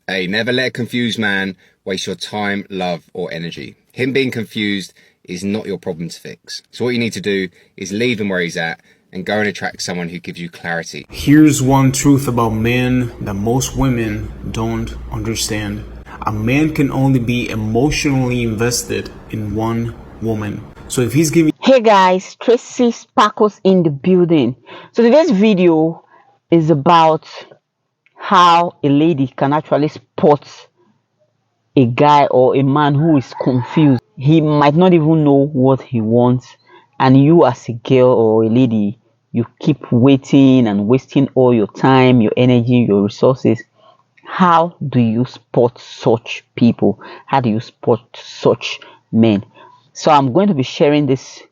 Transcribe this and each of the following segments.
Hey, never let a confused man waste your time, love, or energy. Him being confused is not your problem to fix. So what you need to do is leave him where he's at and go and attract someone who gives you clarity. Here's one truth about men that most women don't understand. A man can only be emotionally invested in one woman. So if he's giving... Hey guys, Tracy Sparkles in the building. So today's video is about how a lady can actually spot a guy or a man who is confused. He might not even know what he wants, and you as a girl or a lady, you keep waiting and wasting all your time, your energy, your resources. How do you spot such people? How do you spot such men? So I'm going to be sharing this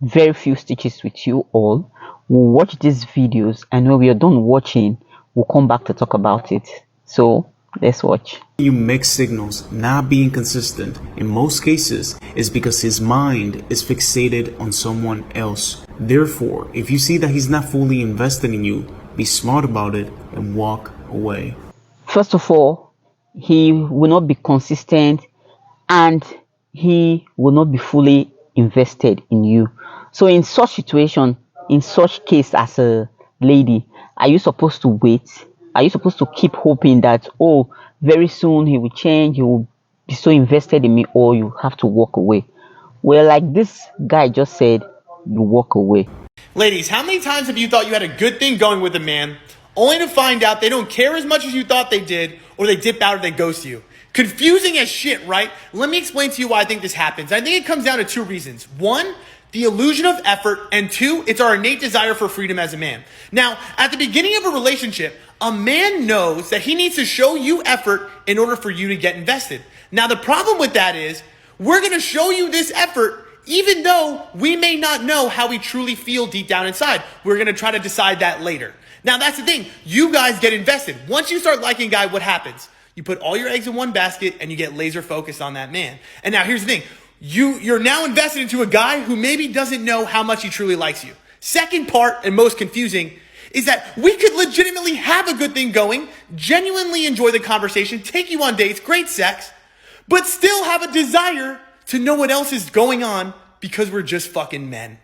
very few stitches with you all. We'll watch these videos, and when we are done watching, we'll come back to talk about it. So let's watch. You mixed signals, not being consistent, in most cases, is because his mind is fixated on someone else. Therefore, if you see that he's not fully invested in you, be smart about it and walk away. First of all, he will not be consistent and he will not be fully invested in you. So in such situation, in such case as a lady, are you supposed to wait? Are you supposed to keep hoping that, oh, very soon he will change, he will be so invested in me, or you have to walk away? Well, like this guy just said, you walk away. Ladies, how many times have you thought you had a good thing going with a man, only to find out they don't care as much as you thought they did, or they dip out or they ghost you? Confusing as shit, right? Let me explain to you why I think this happens. I think it comes down to two reasons. One, the illusion of effort, and two, it's our innate desire for freedom as a man. Now, at the beginning of a relationship, a man knows that he needs to show you effort in order for you to get invested. Now, the problem with that is, we're going to show you this effort even though we may not know how we truly feel deep down inside. We're going to try to decide that later. Now, that's the thing. You guys get invested. Once you start liking a guy, what happens? You put all your eggs in one basket and you get laser focused on that man. And now here's the thing. You're now invested into a guy who maybe doesn't know how much he truly likes you. Second part, and most confusing, is that we could legitimately have a good thing going, genuinely enjoy the conversation, take you on dates, great sex, but still have a desire to know what else is going on because we're just fucking men.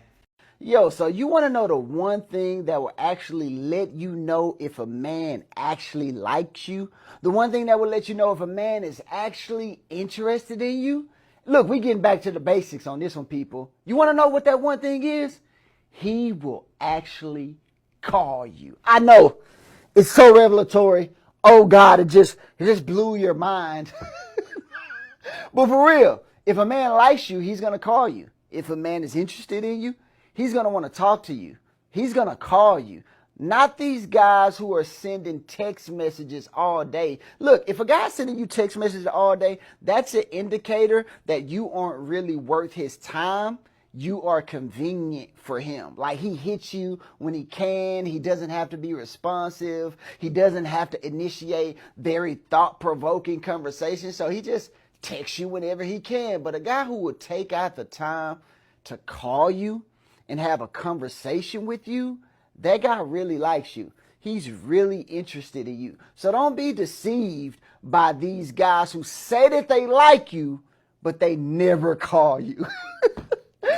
Yo, so you want to know the one thing that will actually let you know if a man actually likes you? The one thing that will let you know if a man is actually interested in you? Look, we getting back to the basics on this one, people. You want to know what that one thing is? He will actually call you. I know, it's so revelatory. Oh God, it just blew your mind. But for real, if a man likes you, he's going to call you. If a man is interested in you, he's going to want to talk to you. He's going to call you. Not these guys who are sending text messages all day. Look, if a guy's sending you text messages all day, that's an indicator that you aren't really worth his time. You are convenient for him. Like, he hits you when he can. He doesn't have to be responsive. He doesn't have to initiate very thought-provoking conversations. So he just texts you whenever he can. But a guy who would take out the time to call you and have a conversation with you, that guy really likes you. He's really interested in you. So don't be deceived by these guys who say that they like you, but they never call you.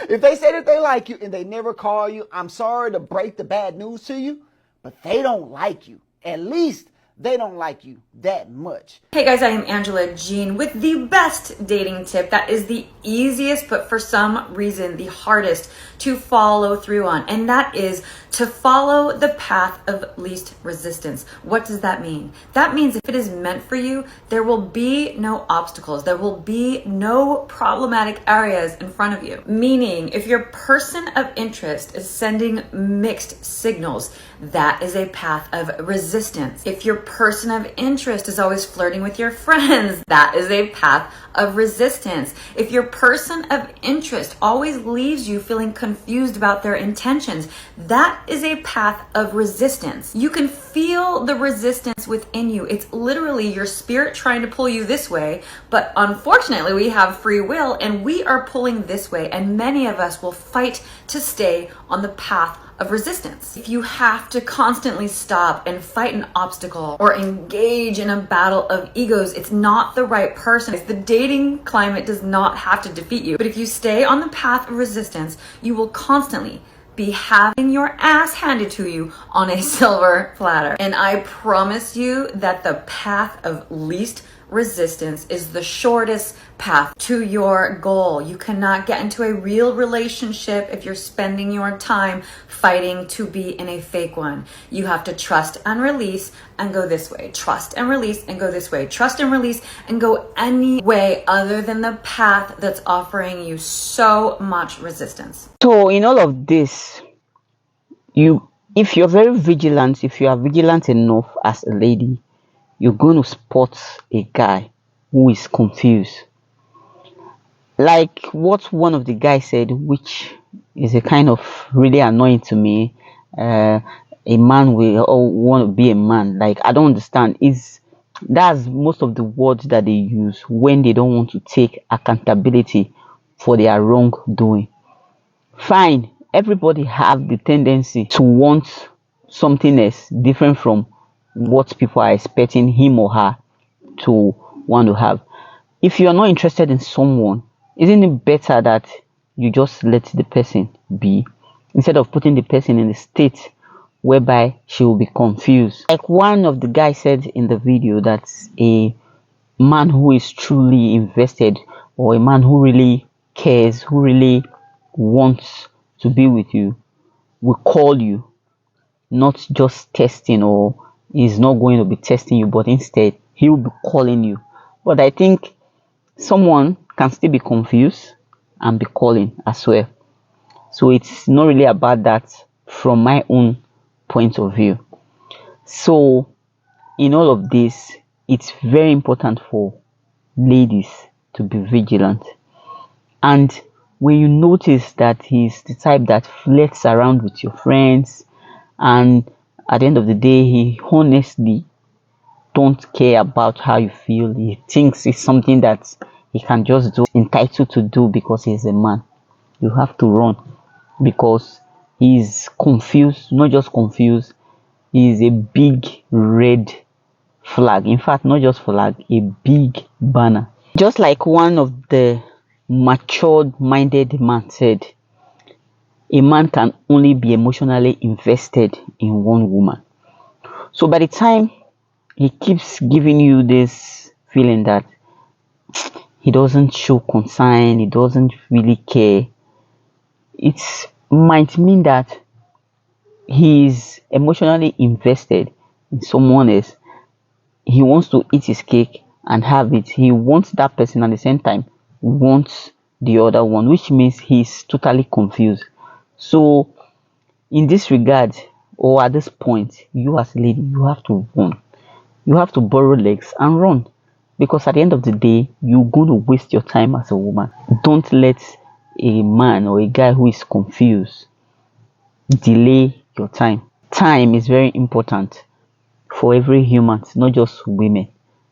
If they say that they like you and they never call you, I'm sorry to break the bad news to you, but they don't like you. At least they don't like you that much. Hey guys, I am Angela Jean with the best dating tip that is the easiest, but for some reason the hardest to follow through on, and that is to follow the path of least resistance. What does that mean? That means if it is meant for you, there will be no obstacles. There will be no problematic areas in front of you. Meaning, if your person of interest is sending mixed signals, that is a path of resistance. If your person of interest is always flirting with your friends, that is a path of resistance. If your person of interest always leaves you feeling confused about their intentions, that is a path of resistance. You can feel the resistance within you. It's literally your spirit trying to pull you this way, but unfortunately we have free will and we are pulling this way, and many of us will fight to stay on the path of resistance. If you have to constantly stop and fight an obstacle or engage in a battle of egos, it's not the right person. The dating climate does not have to defeat you. But if you stay on the path of resistance, you will constantly be having your ass handed to you on a silver platter. And I promise you that the path of least resistance is the shortest path to your goal. You cannot get into a real relationship if you're spending your time fighting to be in a fake one. You have to trust and release and go this way. Trust and release and go this way. Trust and release and go any way other than the path that's offering you so much resistance. So in all of this, if you're very vigilant, if you are vigilant enough as a lady, you're going to spot a guy who is confused. Like what one of the guys said, which is a kind of really annoying to me. A man will want to be a man. Like, I don't understand. That's most of the words that they use when they don't want to take accountability for their wrongdoing. Fine, everybody have the tendency to want something else different from what people are expecting him or her to want to have. If you are not interested in someone, isn't it better that you just let the person be instead of putting the person in a state whereby she will be confused? Like one of the guys said in the video, that a man who is truly invested, or a man who really cares, who really wants to be with you, will call you, not just testing, or is not going to be testing you, but instead he will be calling you. But I think someone can still be confused and be calling as well. So it's not really about that from my own point of view. So in all of this, it's very important for ladies to be vigilant. And when you notice that he's the type that flirts around with your friends, and at the end of the day, he honestly don't care about how you feel. He thinks it's something that he can just do, entitled to do because he's a man. You have to run, because he's confused. Not just confused, he's a big red flag. In fact, not just flag, a big banner. Just like one of the matured-minded man said, a man can only be emotionally invested in one woman. So by the time he keeps giving you this feeling that he doesn't show concern, he doesn't really care, it might mean that he is emotionally invested in someone else. He wants to eat his cake and have it. He wants that person, at the same time wants the other one, which means he's totally confused. So in this regard, or at this point, you as a lady, you have to run. You have to borrow legs and run, because at the end of the day, you're going to waste your time as a woman. Don't let a man or a guy who is confused delay your time. Time is very important for every human, not just women,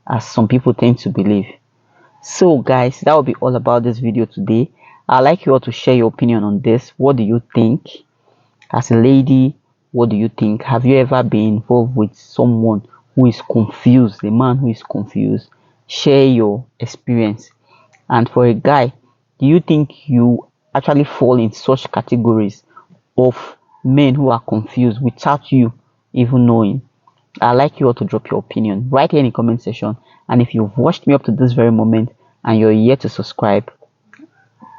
as some people tend to believe. So guys, that will be all about this video today. I'd like you all to share your opinion on this. What do you think? As a lady, what do you think? Have you ever been involved with someone who is confused, a man who is confused? Share your experience. And for a guy, do you think you actually fall in such categories of men who are confused without you even knowing? I'd like you all to drop your opinion right here in the comment section. And if you've watched me up to this very moment and you're yet to subscribe,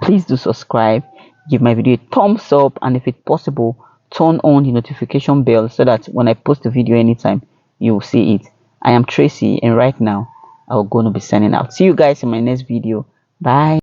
please do subscribe, give my video a thumbs up, and if it's possible, turn on the notification bell so that when I post a video anytime, you will see it. I am Tracy, and right now I'm going to be signing out. See you guys in my next video. Bye.